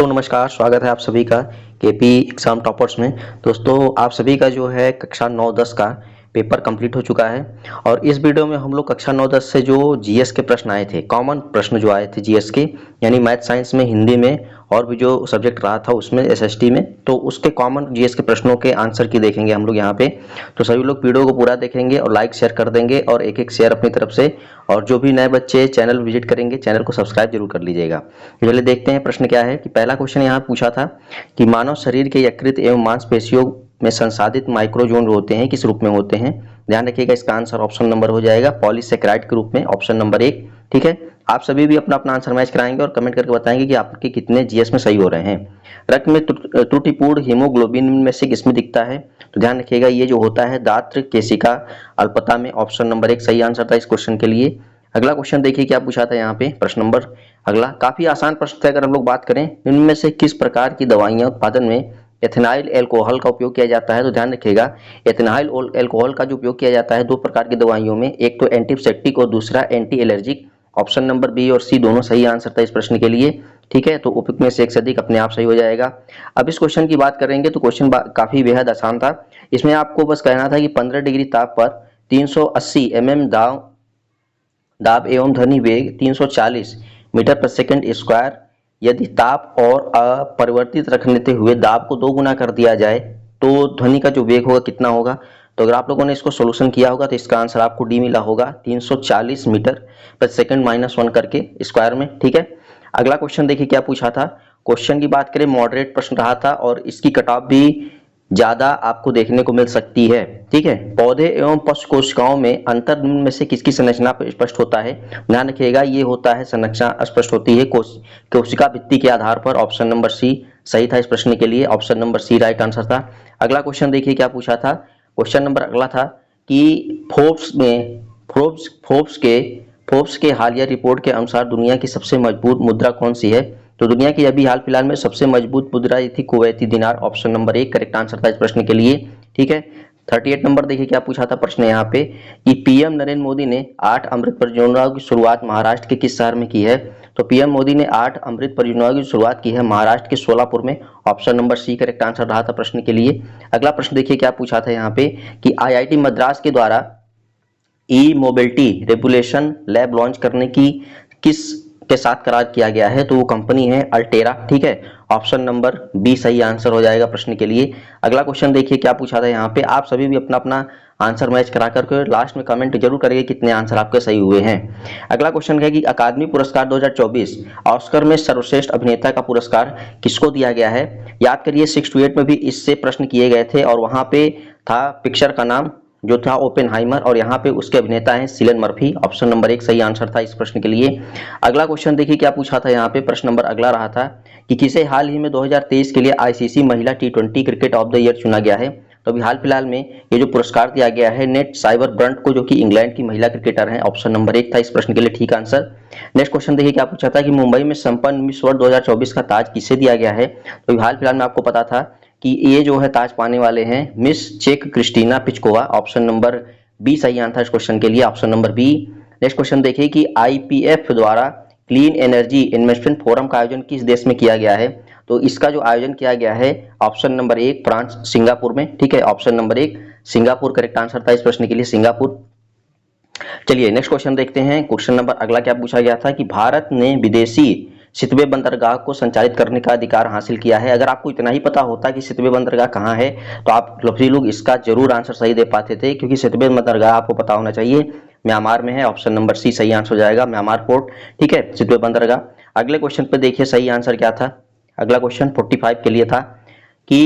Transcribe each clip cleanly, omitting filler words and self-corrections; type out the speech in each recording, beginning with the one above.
दोस्तों नमस्कार, स्वागत है आप सभी का केपी एग्जाम टॉपर्स में। दोस्तों आप सभी का जो है कक्षा 9-10 का पेपर कंप्लीट हो चुका है और इस वीडियो में हम लोग कक्षा 9-10 से जो जीएस के प्रश्न आए थे, कॉमन प्रश्न जो आए थे जीएस के, यानी मैथ साइंस में, हिंदी में और भी जो सब्जेक्ट रहा था उसमें एसएसटी में, तो उसके कॉमन जीएस के प्रश्नों के आंसर की देखेंगे हम लोग यहाँ पे। तो सभी लोग वीडियो को पूरा देखेंगे और लाइक शेयर कर देंगे और एक एक शेयर अपनी तरफ से। और जो भी नए बच्चे चैनल विजिट करेंगे चैनल को सब्सक्राइब जरूर कर लीजिएगा। चलिए देखते हैं प्रश्न क्या है। कि पहला क्वेश्चन यहाँ पूछा था कि मानव शरीर के यकृत एवं मांसपेशियों में संसाधित माइक्रोजोन होते हैं, किस रूप में होते हैं। ध्यान रखिएगा, इसका आंसर ऑप्शन नंबर हो जाएगा पॉलीसेकेराइड के रूप में, ऑप्शन नंबर 1। ठीक है, आप सभी भी अपना अपना आंसर मैच कराएंगे और कमेंट करके बताएंगे कि आपके कितने जीएस में सही हो रहे हैं। रक्त में त्रुटिपूर्ण हीमोग्लोबिन में से किसमें दिखता है। तो ध्यान रखिएगा, ये जो होता है दात्र केशिका अल्पता में, ऑप्शन नंबर 1 सही आंसर था इस क्वेश्चन के लिए। अगला क्वेश्चन देखिए क्या पूछा था यहाँ पे, प्रश्न नंबर अगला काफी आसान प्रश्न था। अगर हम लोग बात करें, इनमें से किस प्रकार की दवाइयां उत्पादन में एथेनाइल एल्कोहल का उपयोग किया जाता है। तो ध्यान रखिएगा, एथेनाइल एल्कोहल का जो उपयोग किया जाता है दो प्रकार की दवाइयों में, एक तो एंटीसेप्टिक और दूसरा anti allergic. Option number B और सी दोनों सही आंसर था इस प्रश्न के लिए। ठीक है, तो उपयुक्त में से एक से अधिक अपने आप सही हो जाएगा। अब इस क्वेश्चन की बात करेंगे तो क्वेश्चन काफी बेहद आसान था। इसमें आपको बस कहना था कि 15 डिग्री ताप पर 380 mm दाब एवं ध्वनि वेग 340 मीटर पर सेकंड स्क्वायर यदि ताप और अपरिवर्तित रखते हुए दाब को 2 गुना कर दिया जाए तो ध्वनि का जो वेग होगा कितना होगा। तो अगर आप लोगों ने इसको सोल्यूशन किया होगा तो इसका आंसर आपको डी मिला होगा 340 मीटर पर सेकंड -1 करके स्क्वायर में। ठीक है, अगला क्वेश्चन देखिए क्या पूछा था। क्वेश्चन की बात करें, मॉडरेट प्रश्न रहा था और इसकी कट ऑफ भी ज्यादा आपको देखने को मिल सकती है। ठीक है, पौधे एवं पशु कोशिकाओं में अंतर निम्न में से किसकी संरचना स्पष्ट होता है। ध्यान रखिएगा, ये होता है संरचना स्पष्ट होती है कोशिका भित्ति के आधार पर, ऑप्शन नंबर सी सही था इस प्रश्न के लिए, option number C right answer था। अगला क्वेश्चन देखिए क्या पूछा था। क्वेश्चन नंबर अगला था कि फोर्ब्स के हालिया रिपोर्ट के अनुसार दुनिया की सबसे मजबूत मुद्रा कौन सी है। तो दुनिया की अभी हाल फिलहाल में सबसे मजबूत मुद्रा ये थी कुवैती दिनार, ऑप्शन नंबर 1 करेक्ट आंसर था इस प्रश्न के लिए। ठीक है, 38 नंबर देखिए क्या पूछा था प्रश्न यहाँ पे कि पीएम नरेंद्र मोदी ने 8 अमृत परियोजनाओं की शुरुआत महाराष्ट्र के किस शहर में की है। तो पीएम मोदी ने 8 अमृत परियोजनाओं की शुरुआत की है महाराष्ट्र के सोलापुर में, option number C correct answer रहा था प्रश्न के लिए। अगला प्रश्न देखिए क्या पूछा था यहाँ पे कि आईआईटी मद्रास के द्वारा ई मोबिलिटी रेगुलेशन लैब लॉन्च करने की किस के साथ करार किया गया है। तो वो कंपनी है अल्टेरा। ठीक है, ऑप्शन नंबर बी सही आंसर हो जाएगा प्रश्न के लिए। अगला क्वेश्चन देखिए क्या पूछा था यहाँ पे, आप सभी भी अपना अपना आंसर मैच करा करके लास्ट में कमेंट जरूर करेंगे कितने आंसर आपके सही हुए हैं। अगला क्वेश्चन है कि अकादमी पुरस्कार 2024 ऑस्कर में सर्वश्रेष्ठ अभिनेता का पुरस्कार किसको दिया गया है। याद करिए 6 to 8 में भी इससे प्रश्न किए गए थे और वहां पे था पिक्चर का नाम जो था ओपेनहाइमर और यहाँ पे उसके अभिनेता हैं सिलियन मर्फी, ऑप्शन नंबर 1 सही आंसर था इस प्रश्न के लिए। अगला क्वेश्चन देखिए क्या पूछा था यहाँ पे, प्रश्न नंबर अगला रहा था कि किसे हाल ही में 2023 के लिए आईसीसी महिला T20 cricket of the year चुना गया है। तो अभी हाल फिलहाल में ये जो पुरस्कार दिया गया है नेट साइबर ब्रंट को, जो कि इंग्लैंड की महिला क्रिकेटर हैं, ऑप्शन नंबर 1 था इस प्रश्न के लिए ठीक आंसर। नेक्स्ट क्वेश्चन देखिए क्या पूछा था कि मुंबई में संपन्न मिस वर्ल्ड 2024 का ताज किसे दिया गया है। तो हाल फिलहाल में आपको पता था कि ये जो है ताज पाने वाले हैं मिस चेक Krystyna Pyszkova, option number B सही आंसर इस क्वेश्चन के लिए, option number B. Next question देखिए कि आईपीएफ द्वारा क्लीन एनर्जी इन्वेस्टमेंट फोरम का आयोजन किस देश में किया गया है। तो इसका जो आयोजन किया गया है ऑप्शन नंबर 1 फ्रांस सिंगापुर में। ठीक है, option number 1 Singapore correct answer था इस प्रश्न के लिए, सिंगापुर। चलिए नेक्स्ट क्वेश्चन देखते हैं। क्वेश्चन नंबर अगला क्या पूछा गया था कि भारत ने विदेशी सितवे बंदरगाह को संचालित करने का अधिकार हासिल किया है। अगर आपको इतना ही पता होता कि सितवे बंदरगाह कहाँ है तो आप सभी लोग इसका जरूर आंसर सही दे पाते थे, क्योंकि सितवे बंदरगाह आपको पता होना चाहिए म्यांमार में है, ऑप्शन नंबर सी सही आंसर हो जाएगा, म्यांमार पोर्ट। ठीक है, सितवे बंदरगाह। अगले क्वेश्चन पे देखिए सही आंसर क्या था। अगला क्वेश्चन 45 के लिए था कि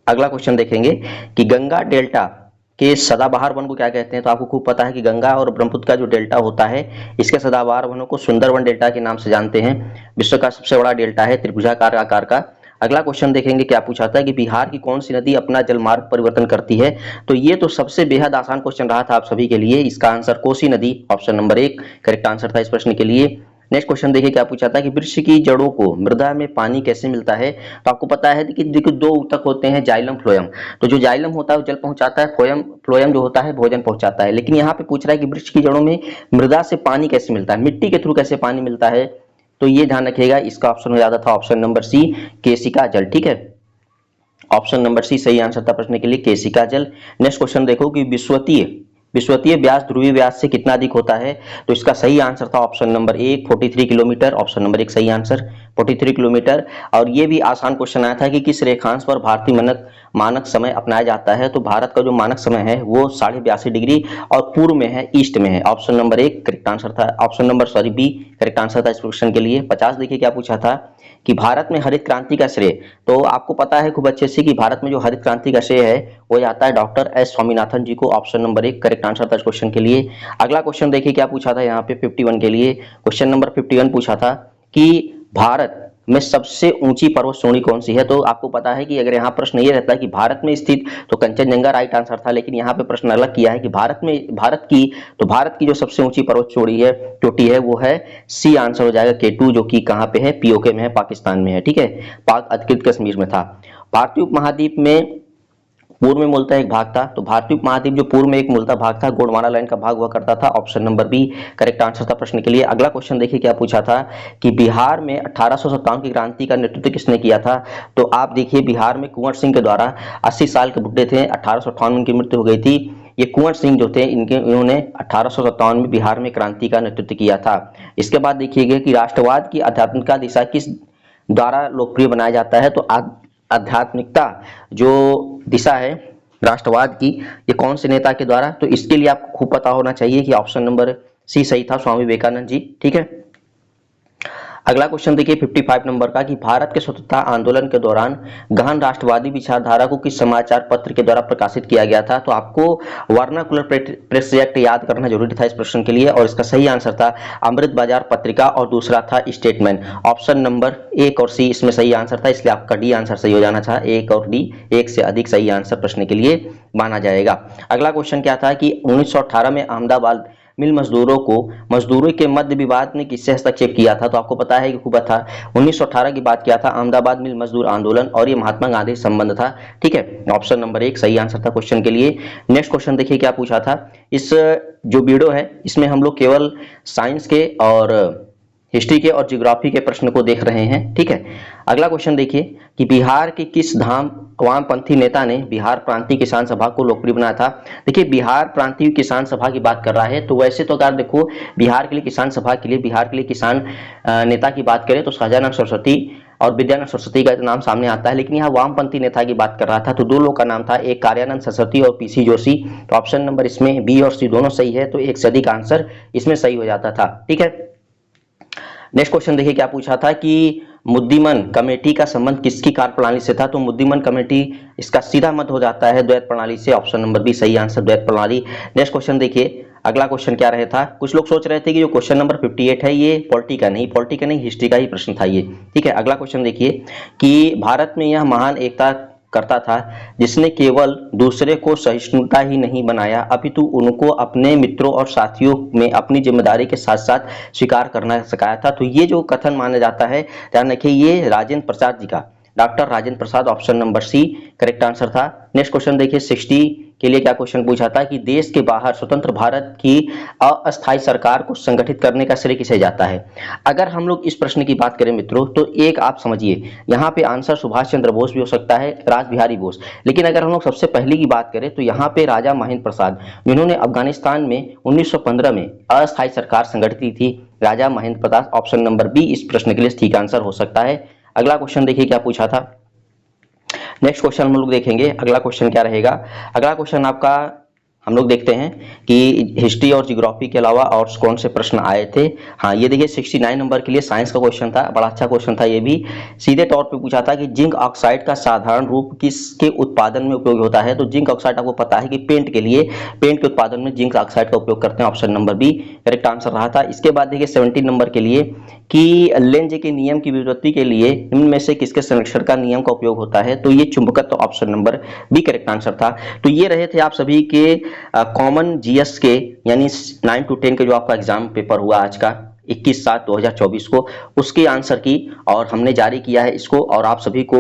अगला क्वेश्चन देखेंगे कि गंगा डेल्टा के सदाबहार वन को क्या कहते हैं। तो आपको खूब पता है कि गंगा और ब्रह्मपुत्र का जो डेल्टा होता है इसके सदाबहार वनों को सुंदरवन डेल्टा के नाम से जानते हैं। विश्व का सबसे बड़ा डेल्टा है, त्रिभुजाकार आकार का। अगला क्वेश्चन देखेंगे क्या पूछा था कि बिहार की कौन सी नदी अपना जलमार्ग परिवर्तन करती है। तो ये तो सबसे बेहद आसान क्वेश्चन रहा था आप सभी के लिए, इसका आंसर कोसी नदी, ऑप्शन नंबर 1 करेक्ट आंसर था इस प्रश्न के लिए। नेक्स्ट क्वेश्चन देखिए क्या पूछा था कि वृक्ष की जड़ों को मृदा में पानी कैसे मिलता है। तो आपको पता है कि देखिए 2 ऊतक होते हैं, जाइलम फ्लोएम। तो जो जाइलम होता है वो जल पहुंचाता है, फ्लोएम जो होता है भोजन पहुंचाता है। लेकिन यहाँ पे पूछ रहा है कि वृक्ष की जड़ों में मृदा से पानी कैसे मिलता है, मिट्टी के थ्रू कैसे पानी मिलता है। तो ये ध्यान रखिएगा, इसका ऑप्शन हो जाता था ऑप्शन नंबर सी, केशिका जल। ठीक है, ऑप्शन नंबर सी सही आंसर था प्रश्न के लिए, केशिका जल। नेक्स्ट क्वेश्चन देखो कि विश्वतीय विश्वतीय व्यास ध्रुवीय व्यास से कितना अधिक होता है, तो इसका सही आंसर था ऑप्शन नंबर एक 43 किलोमीटर, ऑप्शन नंबर एक सही आंसर 43 किलोमीटर। और ये भी आसान क्वेश्चन आया था कि किस रेखांश पर भारतीय मानक मानक समय अपनाया जाता है, तो भारत का जो मानक समय है वो 82.5 डिग्री और पूर्व में है, ईस्ट में है। ऑप्शन नंबर एक करेक्ट आंसर था, option number B correct answer था इस क्वेश्चन के लिए। 50 देखिए क्या पूछा था कि भारत में हरित क्रांति का श्रेय, तो आपको पता है खूब अच्छे से कि भारत में जो हरित क्रांति का श्रेय है वो जाता है डॉक्टर एस स्वामीनाथन जी को। ऑप्शन नंबर एक करेक्ट आंसर था इस क्वेश्चन के लिए। अगला क्वेश्चन देखिए क्या पूछा था यहाँ पे 51 के लिए। क्वेश्चन नंबर 51 पूछा था कि भारत में सबसे ऊंची पर्वत श्रेणी कौन सी है, तो आपको पता है कि अगर यहाँ प्रश्न ये रहता है कि भारत में स्थित, तो कंचनजंगा राइट आंसर था, लेकिन यहाँ पे प्रश्न अलग किया है कि भारत की जो सबसे ऊंची पर्वत श्रेणी है, चोटी है, वो है सी आंसर हो जाएगा K2, जो कि कहाँ पे है, पीओके में है, पाकिस्तान में है। ठीक है, पाक अधिकृत कश्मीर में था। भारतीय उपमहाद्वीप में पूर्व में मूलतः एक भाग था, तो भारतीय उपमहाद्वीप जो पूर्व में एक मूलतः भाग था, गोंडवाना लाइन का भाग हुआ करता था। Option number B correct answer था प्रश्न के लिए। अगला क्वेश्चन देखिए क्या पूछा था कि बिहार में 1857 की क्रांति का नेतृत्व किसने किया था, तो आप देखिए बिहार में कुंवर सिंह के द्वारा, 80 साल के बुढ़े थे, 1858 में इनकी मृत्यु हो गई थी। ये कुंवर सिंह जो थे इन्होंने 1857 में बिहार में क्रांति का नेतृत्व किया था। इसके बाद देखिएगा कि राष्ट्रवाद की आध्यात्मिकता दिशा किस द्वारा लोकप्रिय बनाया जाता है, तो आध्यात्मिकता जो दिशा है राष्ट्रवाद की, ये कौन से नेता के द्वारा, तो इसके लिए आपको खूब पता होना चाहिए कि ऑप्शन नंबर सी सही था, स्वामी विवेकानंद जी। ठीक है, अगला क्वेश्चन देखिए 55 नंबर का कि भारत के स्वतंत्रता आंदोलन के दौरान गहन राष्ट्रवादी विचारधारा को किस समाचार पत्र के द्वारा प्रकाशित किया गया था, तो आपको वर्नाकुलर प्रेस एक्ट याद करना जरूरी था इस प्रश्न के लिए, और इसका सही आंसर था अमृत बाजार पत्रिका और दूसरा था स्टेटमेंट। ऑप्शन नंबर एक और सी इसमें सही आंसर था, इसलिए आपका डी आंसर सही हो जाना था, एक और डी, एक से अधिक सही आंसर प्रश्न के लिए माना जाएगा। अगला क्वेश्चन क्या था कि 1918 में अहमदाबाद मिल मजदूरों के मध्य विवाद ने किससे हस्तक्षेप किया था, तो आपको पता है कि खूब था 1918 की बात किया था, अहमदाबाद मिल मजदूर आंदोलन, और ये महात्मा गांधी से संबंध था। ठीक है, ऑप्शन नंबर एक सही आंसर था क्वेश्चन के लिए। नेक्स्ट क्वेश्चन देखिए क्या पूछा था। इस जो वीडियो है इसमें हम लोग केवल साइंस के और हिस्ट्री के और ज्योग्राफी के प्रश्न को देख रहे हैं। ठीक है, अगला क्वेश्चन देखिए कि बिहार के किस वामपंथी नेता ने बिहार प्रांतीय किसान सभा को लोकप्रिय बनाया था। देखिए बिहार प्रांतीय किसान सभा की बात कर रहा है, तो वैसे तो अगर देखो बिहार के लिए किसान सभा के लिए, बिहार के लिए किसान नेता की बात करें तो सहजानंद सरस्वती और विद्यानंद सरस्वती का नाम सामने आता है, लेकिन यहाँ वामपंथी नेता की बात कर रहा था तो दो लोग का नाम था, एक कार्यानंद सरस्वती और पीसी जोशी। तो ऑप्शन नंबर इसमें बी और सी दोनों सही है, तो एक से अधिक आंसर इसमें सही हो जाता था। ठीक है, नेक्स्ट क्वेश्चन देखिए क्या पूछा था कि मुद्दीमन कमेटी का संबंध किसकी कार्यप्रणाली से था, तो मुद्दीमन कमेटी इसका सीधा मत हो जाता है द्वैत प्रणाली से। ऑप्शन नंबर बी सही आंसर द्वैत प्रणाली। नेक्स्ट क्वेश्चन देखिए, अगला क्वेश्चन क्या रहे था, कुछ लोग सोच रहे थे कि जो क्वेश्चन नंबर 58 है ये पॉलिटी का नहीं हिस्ट्री का ही प्रश्न था ये। ठीक है, अगला क्वेश्चन देखिए कि भारत में यह महान एकता करता था जिसने केवल दूसरे को सहिष्णुता ही नहीं बनाया अपितु उनको अपने मित्रों और साथियों में अपनी जिम्मेदारी के साथ साथ स्वीकार करना सिखाया था। तो ये जो कथन माना जाता है, ध्यान रखिए, ये राजेंद्र प्रसाद जी का, doctor Rajendra Prasad, option number C correct answer था। नेक्स्ट क्वेश्चन देखिए 60 के लिए क्या क्वेश्चन पूछा था कि देश के बाहर स्वतंत्र भारत की अस्थायी सरकार को संगठित करने का श्रेय किसे जाता है। अगर हम लोग इस प्रश्न की बात करें मित्रों, तो एक आप समझिए यहाँ पे आंसर सुभाष चंद्र बोस भी हो सकता है, राज बिहारी बोस, लेकिन अगर हम लोग सबसे पहले की बात करें तो यहाँ पे राजा महेंद्र प्रसाद, जिन्होंने अफगानिस्तान में 1915 में अस्थायी सरकार संगठित की थी, राजा Mahendra Prasad. Option number B इस प्रश्न के लिए ठीक आंसर हो सकता है। अगला क्वेश्चन देखिए क्या पूछा था। नेक्स्ट क्वेश्चन हम लोग देखेंगे, अगला क्वेश्चन क्या रहेगा। अगला क्वेश्चन आपका हम लोग देखते हैं कि हिस्ट्री और ज्योग्राफी के अलावा और कौन से प्रश्न आए थे। हाँ, ये देखिए 69 नंबर के लिए साइंस का क्वेश्चन था, बड़ा अच्छा क्वेश्चन था ये भी। सीधे तौर पे पूछा था कि जिंक ऑक्साइड का साधारण रूप किसके उत्पादन में उपयोग होता है, तो जिंक ऑक्साइड आपको पता है कि पेंट के उत्पादन में जिंक ऑक्साइड का उपयोग करते हैं। Option number B correct answer रहा था। इसके बाद देखिए 70 नंबर के लिए कि लेंज के नियम की व्युत्पत्ति के लिए इनमें से किसके संरक्षण का नियम का उपयोग होता है, तो ये चुंबकत्व, option number B correct answer था। तो ये रहे थे आप सभी के कॉमन जीएस के, यानी 9 to 10 के जो आपका एग्जाम पेपर हुआ आज का, 21/7/2024 को, उसके आंसर की, और हमने जारी किया है इसको, और आप सभी को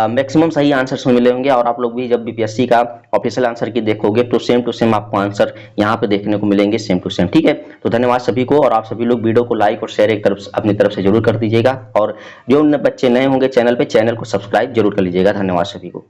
मैक्सिमम सही आंसर्स मिले होंगे, और आप लोग भी जब बीपीएससी का ऑफिशियल आंसर की देखोगे तो सेम टू सेम आपको आंसर यहाँ पे देखने को मिलेंगे, सेम टू सेम। ठीक है, तो धन्यवाद सभी को, और आप सभी लोग वीडियो को लाइक और शेयर एक तरफ अपनी तरफ से जरूर कर दीजिएगा, और जो बच्चे नए होंगे चैनल पे, चैनल को सब्सक्राइब जरूर कर लीजिएगा। धन्यवाद सभी को।